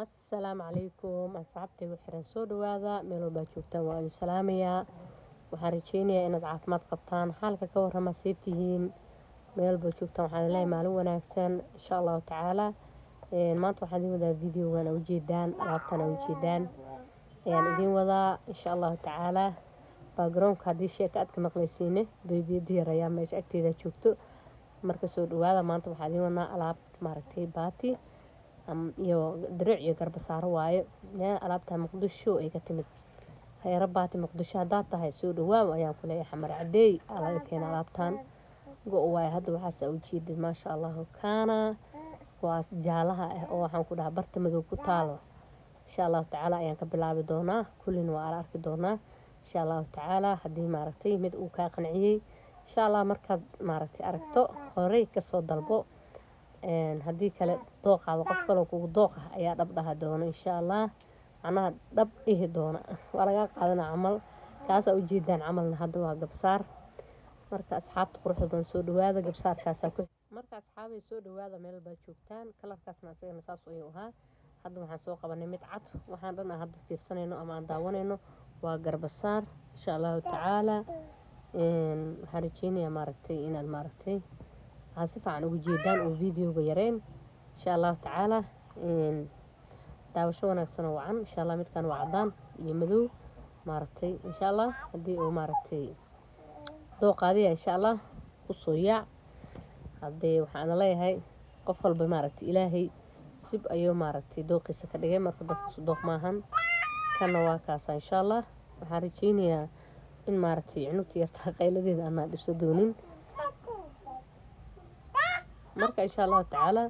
Assalaamu calaykum asxaabtaygu xiran soo dhawaada meel walbaa joogtaan waa idin salaamayaa. Waxaan rajeynayaa inaad caafimaad qabtaan, xaalka ka warrama see tihiin, meel walbaa joogtaan waxaan idin leeyahay maalin wanaagsan insha allahu tacaala. Maanta waxaan idin wadaa videogan aa ujeedaan, alaabtan aa ujeedaan ayaan idin wadaa insha allahu tacaala. Backgroundka haddii sheeka aad ka maqlaysiine beebiyada yar ayaa meesha agteeda joogto, marka soo dhawaada. Maanta waxaan idin wadnaa alaab maaragtay baati iyo diric iyo garbasaaro waaye. Alaabta muqdisho ay ka timid reer baati muqdisho haddaad tahay soo dhawaaw ayaan ku leeyahay. Xamar cadeey aa laga keenay alaabtan go' waaye. Hadda waxaas aa ujeedid maasha allahu kaana waa jaalaha ah oo waxaan ku dhahaa barta madow ku taalo. Insha allahu tacaala ayaan ka bilaabi doonaa, kullina waa arki doonaa insha allahu tacaala. Haddii maaragtay mid uu kaa qanciyey insha allah markaad maaragtay aragto horey kasoo dalbo. Haddii kale dooqaada qof kale kugu dooq ah ayaa dhab dhaha doona insha allah, macnaha dhab dhihi doona waa laga qaadana camal. Kaasaa ujeedaan camalna hadda waa gabsaar. Marka asxaabta quruxda badan soo dhawaada, gabsaarkaasaa ku marka asxaabay soo dhawaada meel walbaa joogtaan. Kalarkaasna asagana saas ayuu ahaa. Hadda waxaan soo qabanay mid cad, waxaan dhan hadda fiirsanayno ama aan daawanayno waa garbasaar insha allahu tacaala. Waxaan rajeynayaa maaragtay inaad maaragtay si fiican ugu jeedaan oo videoga yareen insha allahu tacaala. Daawasho wanaagsan oo wacan insha allah. Midkaan waa cadaan iyo madow maaragtay insha allah. Haddii uu maaragtay dooqaadiya insha allah ku soo yaac. Haddii waxaan leeyahay qof walba maaragtay ilaahay sib ayuu maaragtay dooqiisa ka dhigay, marka dadku dooq maahan. Kana waa kaasa insha allah. Waxaan rajeynayaa in maaragtay cunugta yartaa qayladeeda aanaa dhibso doonin. Marka insha allahu tacaala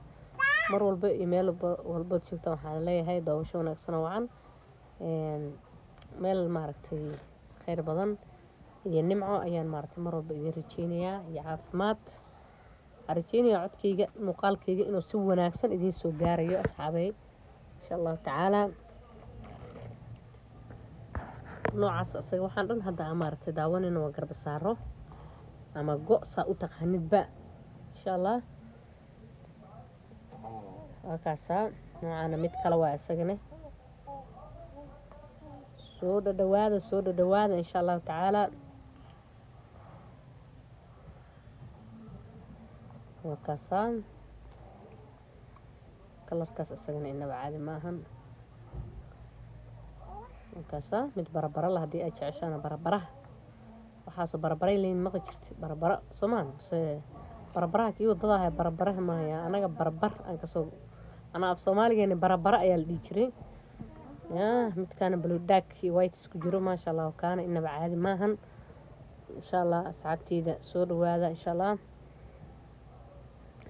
mar walba iyo meel walba joogtaan waxaan leeyahay daawasho wanaagsan oo wacan. Meel maaragtay khayr badan iyo nimco ayaan maaragtay mar walba idin rajeynayaa iyo caafimaad. Waxaan rajeynayaa codkayga muuqaalkayga inuu si wanaagsan idiin soo gaarayo asxaabay insha allahu tacaala. Noocaas asaga waxaan dhan hadda maaragtay daawanayno waa garbasaaro ama go' saa u taqaanidba insha allah. Kaasa noocaana mid kale waa isagana soo dhawaada insha allahu tacaala. Kaasa kalarkaas isagana inaba caadi maahan. Kaasa mid barabara la haddii ay jeceshaana barabara waxaasoo barabaray leeyin maqli jirtay barabara Soomaan se barabaraha kii wadada barabaraha maaya anaga barabar aan kasoo ana af Soomaaligeena barabara ayaa la dhihi jiray. Midkaana blue dark iyo white isku jiro maasha allah kaana inaba caadi maahan insha allah. Asxaabteyda soo dhawaada insha allah.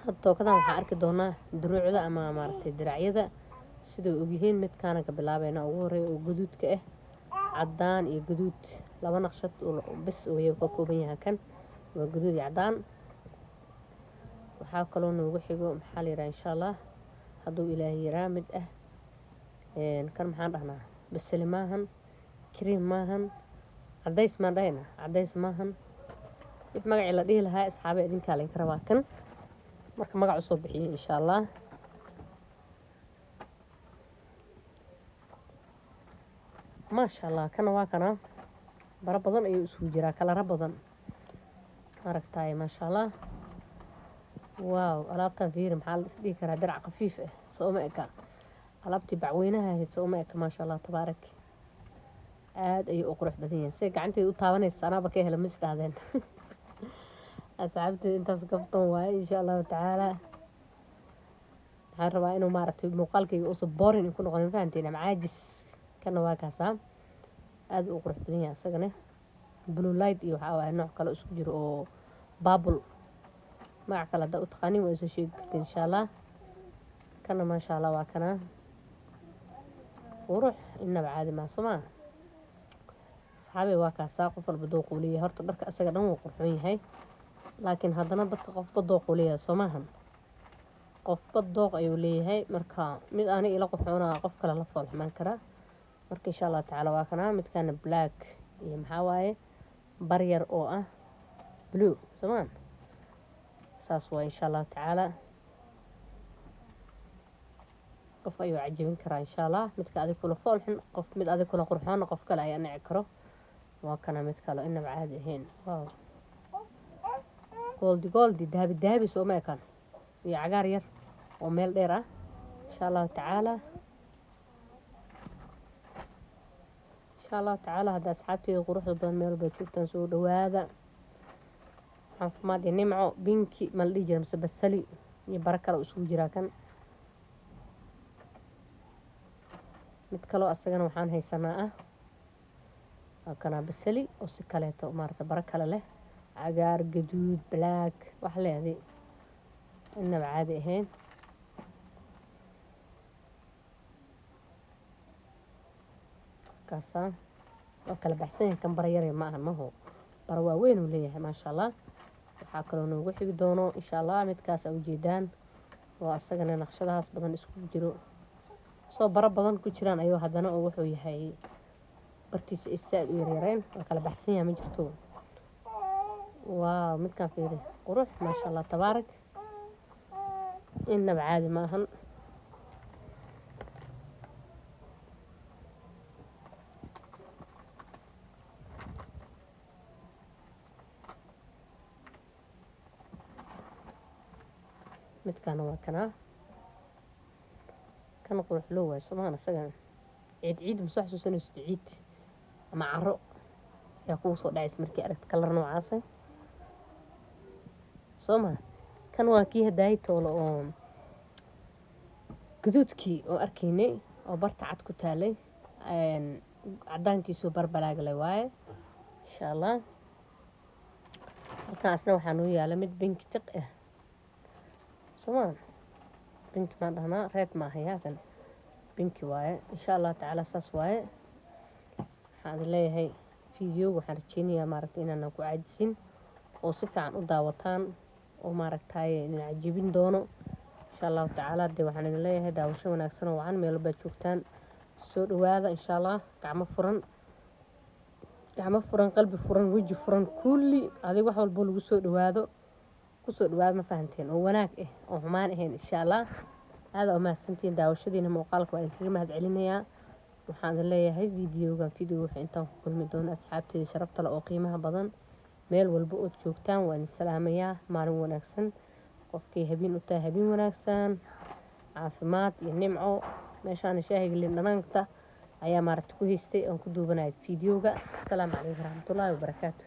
Hadda tookadan waxaan arki doonaa duruucda ama maaragtay diracyada sidoo og yihiin. Midkaana ka bilaabayna ugu horeeya oo gaduudka ah, cadaan iyo gaduud laba naqshad oo bis oo ka kooban yahay. Kan waa gaduud iyo cadaan. waxaa kaloo noogu xigo maxaa la yiraahdaa insha allah hadduu ilaahay yaraa mid ah. Kan maxaan dhahnaa basali maahan, cream maahan, cadays maan dhahayna cadays maahan. Wix magacii la dhihi lahaa asxaabay idinkaa laga rabaa kan marka magac u soo bixiyay insha allah. maasha allah kana waa kana bara badan ayuu isugu jiraa kalara badan aragtaay maasha allah. waaw alaabtan fiiri maxaa la dhihi karaa dirac khafiif ah soo ma eka alaabtii bacweynaha ahayd soo ma eka maasha allah tabaarak. aad ayuu u qurux badan yahay si gacanteeda u taabanaysa anaaba ka hela miskaadeen. asxaabteyda intaas gabtan waaye insha allahu tacaala. waxaan rabaa inuu maaragtay muuqaalkayga uusan boring ku noqon fahanteen ama caajis. kana waa kaasa aad u qurux badan yahay isagana blue light iyo waxa waaye nooc kale isku jiro oo bubble magac kale hadda u taqaanin waa soo sheegi kartiin insha allah. kana maasha allah waa kana qurux inaba caadi ma soma asxaabay. waa kaasa qof walba dooq uu leeyahay horta dharka asaga dhan wuu qurxoon yahay laakiin haddana dadka qofba dooq uu leeyahay soo maahan. qofba dooq ayuu leeyahay marka mid aanay ila qurxoonaa qof kale la foolxumaan kara. marka insha allah tacaala waa kana midkaana black iyo maxaa waaye bar yar oo ah blue somaan saas waa insha allahu tacaala. qof ayuu cajabin karaa insha allah. midka adig kula foolxun qof mid adig kula qurxoon qof kale ayaa nici karo. waa kana mid kale inaba caadi ahayn. waaw goldi dahabi soo ma ekaan iyo cagaar yar oo meel dheer ah insha allahu tacaala hadda asxaabteeda quruxda badan meel bay joogtaan soo dhawaada. caafimaad iyo nimco binki ma la dhihi jira mise basali iyo bara kale isugu jiraa kan. mid kaloo asagana waxaan haysanaa waa kana basali oo si kaleeto maarata bara kale leh cagaar gaduud black wax leeday inaba caadi ahayn. kaasaan waa kala baxsan yahay kan bara yare ma ahan maho bara waaweyn uu leeyahay maasha allah. waxaa kaloo noogu xigi doono insha allah midkaas aa ujeedaan oo asagana naqshadahaas badan isku jiro soo bara badan ku jiraan ayuu haddana oo wuxuu yahay bartiisa isaad u yaryareen waa kala baxsan yahay ma jirto. waaw midkaan fiiri qurux maasha allah tabaarak inaba caadi ma ahan. midkaana waa kanaa kan qurux loo waayo somaan asagan ciid ma soo xasuusanayso ciid ama caro ayaa kugu soo dhacaysa markii aragta kalar noocaasa soo maa. kan waa kii hadaayi toolo oo gaduudkii oo arkaynay oo barta cad ku taalay cadaankiisoo barbalaagale waaye insha allah. halkaasna waxaa noo yaala mid binki tiq ah somaan binki maan dhahnaa reed maahayaa kan binki waaye insha allah tacaala saas waaye. waxaan leeyahay video waxaan rajeynayaa maaragtay inaanan ku caajisin oo si fiican u daawataan oo maaragtay idin cajabin doono insha allahu tacaala. dee waxaan idin leeyahay daawasho wanaagsan oo wacan meel baad joogtaan soo dhawaada insha allah. gacmo furan qalbi furan weji furan kulli adig wax walbo lagu soo dhawaado kusoo dhawaad ma fahanteen oo wanaag ah oo xumaan ahayn insha allah. aada u mahadsantiin daawashadiina muuqaalka waa idinkaga mahad celinayaa. waxaan idin leeyahay video wuxuu intaan ku kulmi doono asxaabteeda sharafta leh oo qiimaha badan meel walba ood joogtaan waa idin salaamayaa. maalin wanaagsan qofkay habeen u tahay habeen wanaagsan caafimaad iyo nimco. meeshaan shaahiga liin dhanaanta ayaa maaragta ku haystay oon ku duubanaya videoga. asalaamu calaykum waraxmatullaahi wabarakaatu.